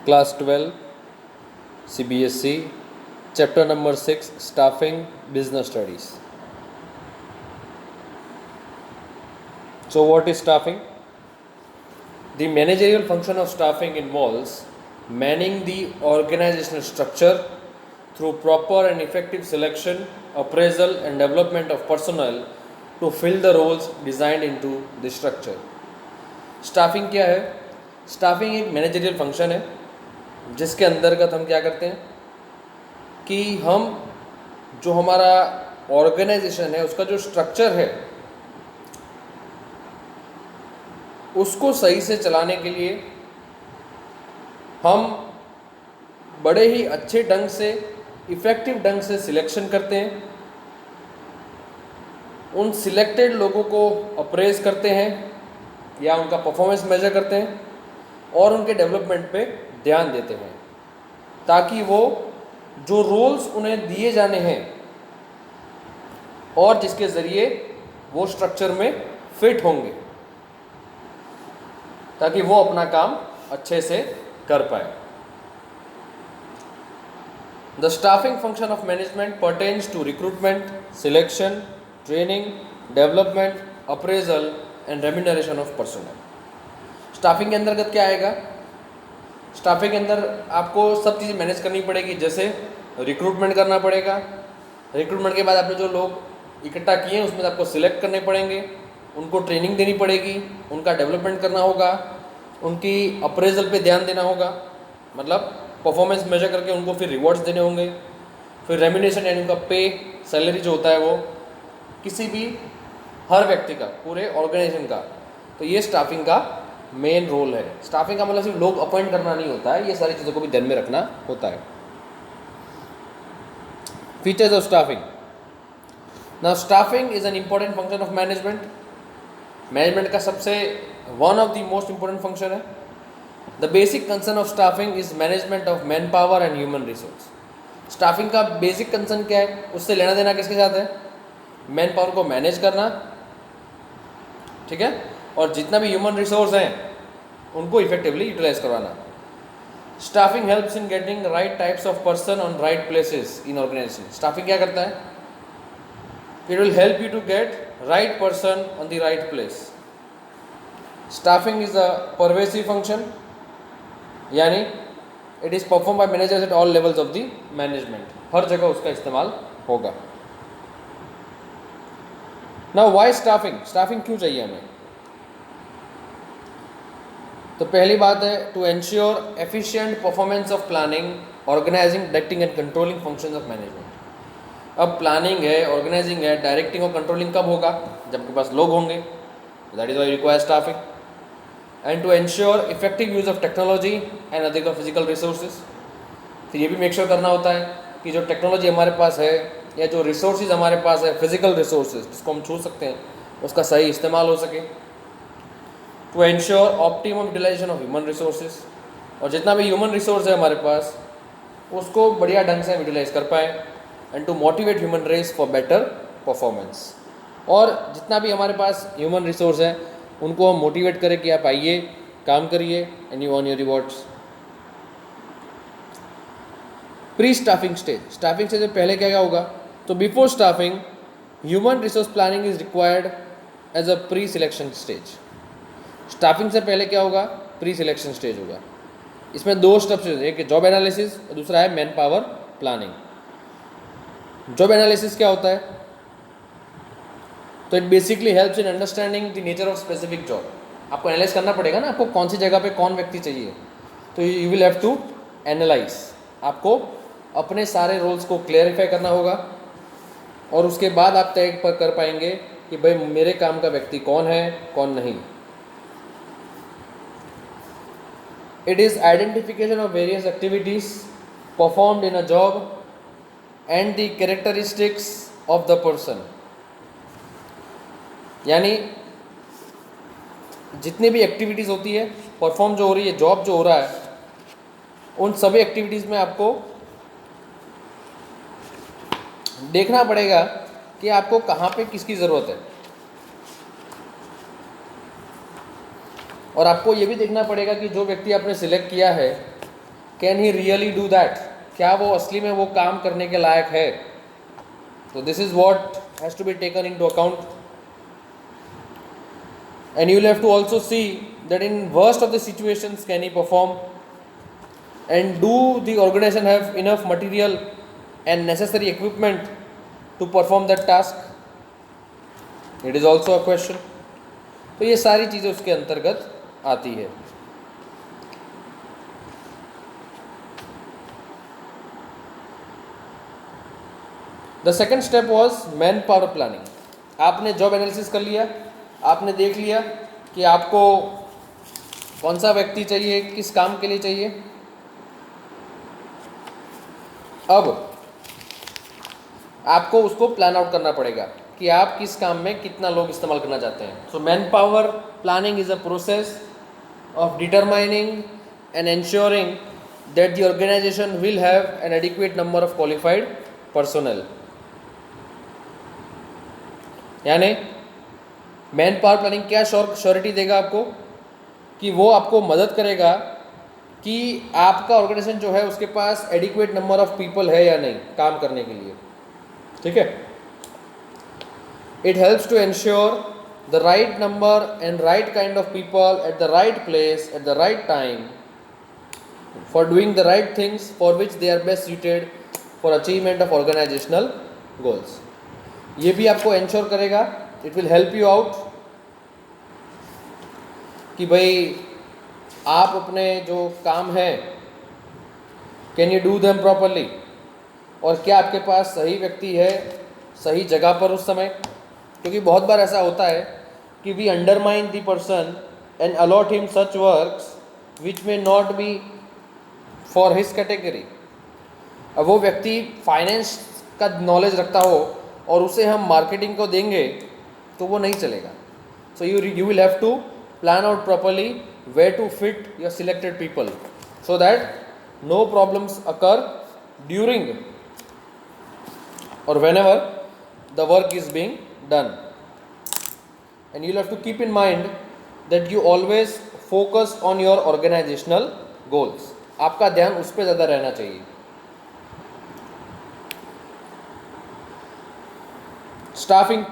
Class 12 CBSE, Chapter number 6, Staffing Business Studies. So what is staffing? The managerial function of staffing involves manning the organizational structure through proper and effective selection, appraisal and development of personnel to fill the roles designed into the structure. Staffing क्या है? Staffing एक managerial function है जिसके अंतर्गत हम क्या करते हैं कि हम जो हमारा ऑर्गेनाइजेशन है उसका जो स्ट्रक्चर है उसको सही से चलाने के लिए हम बड़े ही अच्छे ढंग से, इफ़ेक्टिव ढंग से सिलेक्शन करते हैं, उन सिलेक्टेड लोगों को अप्रेज करते हैं या उनका परफॉर्मेंस मेजर करते हैं और उनके डेवलपमेंट पे ध्यान देते हैं ताकि वो जो रोल्स उन्हें दिए जाने हैं और जिसके ज़रिए वो स्ट्रक्चर में फिट होंगे ताकि वो अपना काम अच्छे से कर पाए. The staffing function of management pertains to recruitment, selection, training, development, appraisal and remuneration of personnel. Staffing के अंतर्गत क्या आएगा? स्टाफिंग के अंदर आपको सब चीज़ें मैनेज करनी पड़ेगी. जैसे रिक्रूटमेंट करना पड़ेगा, रिक्रूटमेंट के बाद आपने जो लोग इकट्ठा किए हैं उसमें आपको सिलेक्ट करने पड़ेंगे, उनको ट्रेनिंग देनी पड़ेगी, उनका डेवलपमेंट करना होगा, उनकी अप्रेजल पे ध्यान देना होगा, मतलब परफॉर्मेंस मेजर करके उनको फिर रिवॉर्ड्स देने होंगे, फिर रेम्यूनरेशन यानी उनका पे, सैलरी जो होता है वो किसी भी हर व्यक्ति का, पूरे ऑर्गेनाइजेशन का. तो ये स्टाफिंग का मेन रोल है. स्टाफिंग का मतलब सिर्फ लोग अपॉइंट करना नहीं होता है, ये सारी चीज़ों को भी ध्यान में रखना होता है. Features of staffing. Now staffing is an important function of management. Management का सबसे one of the most important function है. The basic concern of staffing is management of man power and human resource. Staffing का basic concern क्या है? उससे लेना देना किसके साथ है? मैन पावर को मैनेज करना, ठीक है, और जितना भी ह्यूमन रिसोर्स हैं उनको इफेक्टिवली यूटिलाइज करवाना. Staffing helps in getting right types of person on right places in organization. Staffing क्या करता है? It will help you to get right person on the right place. Staffing is a pervasive function, यानी it is performed by managers at all levels of the management. हर जगह उसका इस्तेमाल होगा. Now why staffing? Staffing क्यों चाहिए हमें? तो पहली बात है to ensure efficient performance of planning, organizing, directing and controlling functions of management. अब प्लानिंग है, ऑर्गेनाइजिंग है, डायरेक्टिंग और कंट्रोलिंग कब होगा? जब आपके पास लोग होंगे. That is why require staffing. And to ensure effective use of technology and other physical resources. फिर ये भी मेक श्योर करना होता है कि जो टेक्नोलॉजी हमारे पास है या जो रिसोर्सेज हमारे पास है, फिजिकल रिसोर्सेज जिसको हम छू सकते हैं, उसका सही इस्तेमाल हो सके. To ensure optimum utilization of human resources. और जितना भी ह्यूमन रिसोर्स है हमारे पास उसको बढ़िया ढंग से यूटिलाइज कर पाएँ. And to motivate human race for better performance. और जितना भी हमारे पास ह्यूमन रिसोर्स है उनको हम मोटिवेट करें कि आप आइए, काम करिए and you on your rewards. Pre staffing stage. Staffing stage से पहले क्या क्या होगा? तो before staffing human resource planning is required as a pre selection stage. Staffing से पहले क्या होगा? प्री सिलेक्शन स्टेज होगा. इसमें दो स्टेप्स हैं, एक जॉब एनालिसिस और दूसरा है man power planning. Job analysis क्या होता है? तो it basically helps in understanding the nature of specific job. आपको एनालाइज करना पड़ेगा ना, आपको कौन सी जगह पे कौन व्यक्ति चाहिए. तो you will have to analyze. आपको अपने सारे रोल्स को क्लैरिफाई करना होगा और उसके बाद आप तय कर पाएंगे कि भाई मेरे काम का व्यक्ति कौन है, कौन नहीं. It is identification of various activities performed in a job and the characteristics of the person. यानी जितनी भी एक्टिविटीज़ होती है, परफॉर्म जो हो रही है, जॉब जो हो रहा है, उन सभी एक्टिविटीज़ में आपको देखना पड़ेगा कि आपको कहाँ पे किसकी ज़रूरत है. और आपको ये भी देखना पड़ेगा कि जो व्यक्ति आपने सिलेक्ट किया है can he really do that, क्या वो असली में वो काम करने के लायक है? तो this is what has to be taken into account. And you will have to also see that in worst of the situations can he perform, and do the organization have enough material and necessary equipment to perform that task? It is also a question. तो ये सारी चीज़ें उसके अंतर्गत आती है. The second step was man power planning. आपने job analysis कर लिया, आपने देख लिया कि आपको कौन सा व्यक्ति चाहिए, किस काम के लिए चाहिए. अब आपको उसको प्लान आउट करना पड़ेगा कि आप किस काम में कितना लोग इस्तेमाल करना चाहते हैं. So man power planning is a process of determining and ensuring that the organization will have an adequate number of qualified personnel. यानी मैन पावर प्लानिंग क्या श्योरिटी देगा आपको, कि वो आपको मदद करेगा कि आपका ऑर्गेनाइजेशन जो है उसके पास एडिक्वेट नंबर ऑफ पीपल है या नहीं काम करने के लिए. ठीक है. It helps to ensure the right number and right kind of people at the right place at the right time for doing the right things for which they are best suited for achievement of organizational goals. ये भी आपको ensure करेगा, it will help you out कि भाई आप अपने जो काम है can you do them properly, और क्या आपके पास सही व्यक्ति है सही जगह पर उस समय. क्योंकि बहुत बार ऐसा होता है कि we undermine the person and allot him such works which may not be for his category. अब वो व्यक्ति फाइनेंस का नॉलेज रखता हो और उसे हम मार्केटिंग को देंगे तो वो नहीं चलेगा. So you will have to plan out properly where to fit your selected people so that no problems occur during or whenever the work is being done. And you'll have to keep in mind that you always focus on your organizational goals. आपका ध्यान उस पर ज़्यादा रहना चाहिए. Staffing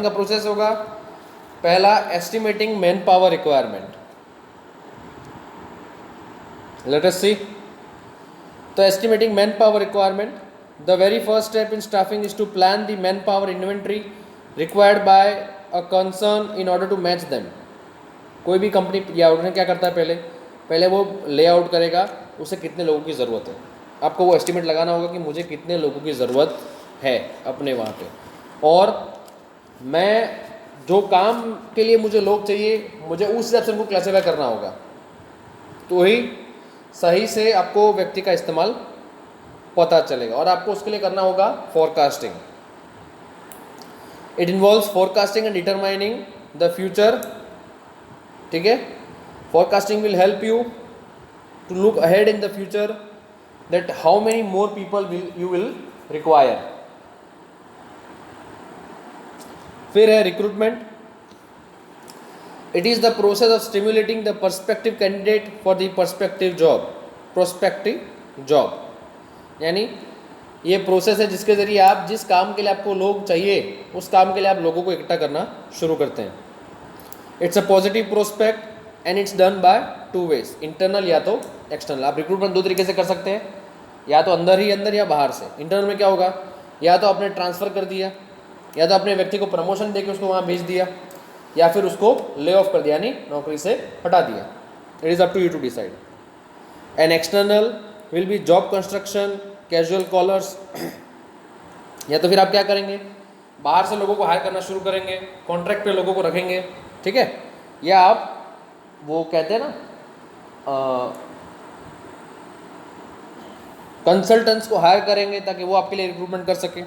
का process होगा. पहला estimating man power requirement. Let us see. तो estimating man power requirement, the very first step in staffing is to plan the man power inventory required by a concern in order to match them. कोई भी company या organisation क्या करता है, पहले वो layout करेगा उसे कितने लोगों की ज़रूरत है. आपको वो एस्टिमेट लगाना होगा कि मुझे कितने लोगों की ज़रूरत है अपने वहाँ पे, और मैं जो काम के लिए मुझे लोग चाहिए मुझे उस हिसाब से उनको क्लासीफाई करना होगा. तो ही सही से आपको व्यक्ति का इस्तेमाल पता चलेगा. और आपको उसके लिए करना होगा forecasting. It involves forecasting and determining the future. ठीक है. Forecasting will help you to look ahead in the future that how many more people you will require. फिर है recruitment. It is the process of stimulating the perspective candidate for the prospective job. यानी ये process है जिसके ज़रिए आप जिस काम के लिए आपको लोग चाहिए उस काम के लिए आप लोगों को इकट्ठा करना शुरू करते हैं. It's a positive prospect and it's done by two ways, internal या तो एक्सटर्नल. आप रिक्रूटमेंट दो तरीके से कर सकते हैं, या तो अंदर ही अंदर या बाहर से. इंटरनल में क्या होगा, या तो आपने ट्रांसफ़र कर दिया, या तो अपने व्यक्ति को प्रमोशन देकर उसको वहाँ भेज दिया, या फिर उसको ले ऑफ कर दिया यानी नौकरी से हटा दिया. It is up to you to decide. And external will be job construction, casual callers. या तो फिर आप क्या करेंगे, बाहर से लोगों को हायर करना शुरू करेंगे, कॉन्ट्रैक्ट पे लोगों को रखेंगे. ठीक है. या आप वो कहते हैं ना कंसल्टेंट्स को हायर करेंगे ताकि वो आपके लिए रिक्रूटमेंट कर सकें.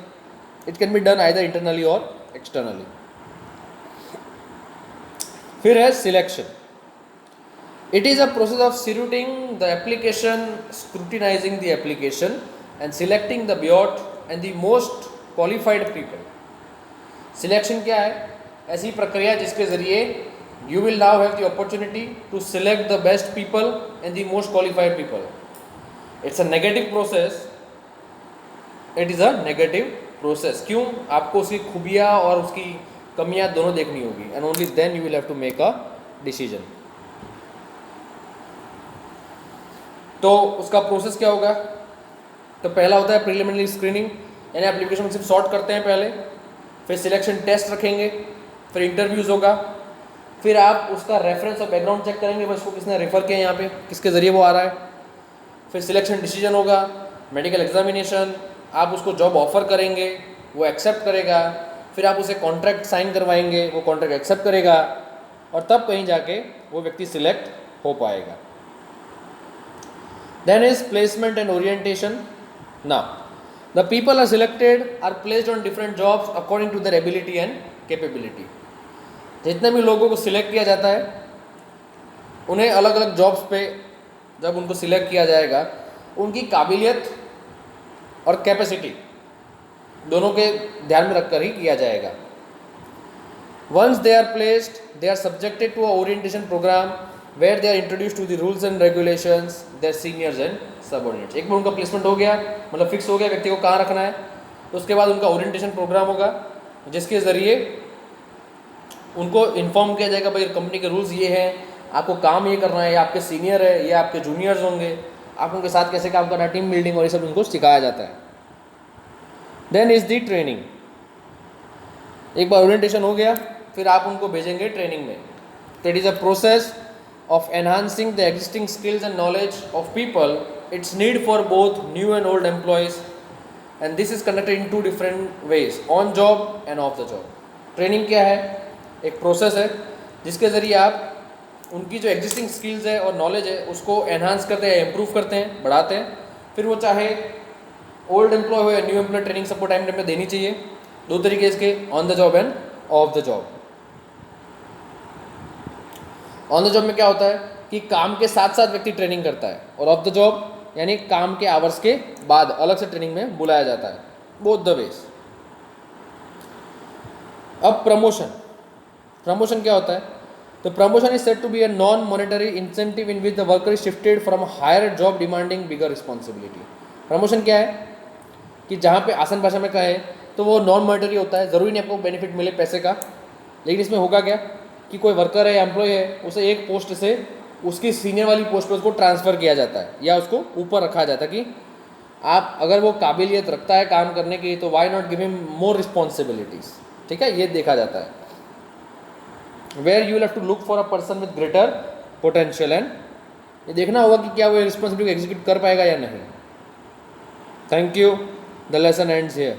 It can be done either internally or externally. फिर है selection. It is a process of scrutinizing the application, scrutinizing the application and selecting the best and the most qualified people. Selection क्या है, ऐसी प्रक्रिया जिसके ज़रिए You will now have the opportunity to select the best people and the most qualified people. It's a negative process. It is a negative process. क्यों? आपको उसकी खूबियाँ और उसकी कमियाँ दोनों देखनी होगी, and only then you will have to make a decision. तो उसका प्रोसेस क्या होगा? तो पहला होता है प्रिलिमिनरी स्क्रीनिंग, यानी एप्लीकेशन सिर्फ सॉर्ट करते हैं पहले, फिर सिलेक्शन टेस्ट रखेंगे, फिर इंटरव्यूज़ होगा, फिर आप उसका रेफरेंस और बैकग्राउंड चेक करेंगे, बस उसको किसने रेफ़र किया, यहाँ पे किसके ज़रिए वो आ रहा है, फिर सिलेक्शन डिसीजन होगा, मेडिकल एग्जामिनेशन, आप उसको जॉब ऑफर करेंगे, वो एक्सेप्ट करेगा, फिर आप उसे कॉन्ट्रैक्ट साइन करवाएंगे, वो कॉन्ट्रैक्ट एक्सेप्ट करेगा, और तब कहीं जाके वो व्यक्ति सिलेक्ट हो पाएगा. Then is placement and orientation. Now, the people are selected are placed on different jobs according to their ability and capability. जितने भी लोगों को सिलेक्ट किया जाता है उन्हें अलग अलग जॉब्स पे जब उनको सिलेक्ट किया जाएगा, उनकी काबिलियत और कैपेसिटी दोनों के ध्यान में रखकर ही किया जाएगा. Once they are placed, they are subjected to a orientation program where they are introduced to the rules and regulations, their seniors and subordinates. एक बार उनका प्लेसमेंट हो गया, मतलब फिक्स हो गया व्यक्ति को कहाँ रखना है, तो उसके बाद उनका ओरिएंटेशन प्रोग्राम होगा जिसके ज़रिए उनको इन्फॉर्म किया जाएगा, भाई कंपनी के रूल्स ये हैं, आपको काम ये करना है, ये आपके सीनियर है, ये आपके जूनियर्स होंगे, आप उनके साथ कैसे काम करना है, टीम बिल्डिंग और ये सब उनको सिखाया जाता है. Then is the training. एक बार ओरिएंटेशन हो गया फिर आप उनको भेजेंगे ट्रेनिंग में. That is a process of enhancing the existing skills and knowledge of people. It's need for both new and old employees, and this is conducted in two different ways, on job and off the job. Training क्या है? एक process है जिसके ज़रिए आप उनकी जो existing skills है और नॉलेज है उसको एनहांस करते हैं, इम्प्रूव करते हैं, बढ़ाते हैं. फिर वो चाहे ओल्ड एम्प्लॉय हो या न्यू एम्प्लॉय, ट्रेनिंग सबको टाइम टाइम पे देनी चाहिए. दो तरीके इसके, on the job end of the job. On the job में क्या होता है कि काम के साथ साथ व्यक्ति ट्रेनिंग करता है, और ऑफ द जॉब यानी काम के आवर्स के बाद अलग से ट्रेनिंग में बुलाया जाता है. Both the ways. अब प्रमोशन क्या होता है? तो promotion is said to be a non monetary incentive in which the worker is shifted from higher job demanding bigger responsibility. Promotion क्या है कि जहाँ पे आसान भाषा में कहे तो वो नॉन मॉनेटरी होता है, ज़रूरी नहीं आपको बेनिफिट मिले पैसे का, लेकिन इसमें होगा क्या कि कोई वर्कर है या एम्प्लॉय है, उसे एक पोस्ट से उसकी सीनियर वाली पोस्ट पर उसको ट्रांसफ़र किया जाता है या उसको ऊपर रखा जाता है कि आप अगर वो काबिलियत रखता है काम करने की तो why not give him more responsibilities. ठीक है, ये देखा जाता है. Where you will have to look for a person with greater potential, and ये देखना होगा कि क्या वो रिस्पॉन्सिबिलिटी एग्जीक्यूट कर पाएगा या नहीं. Thank you. The lesson ends here.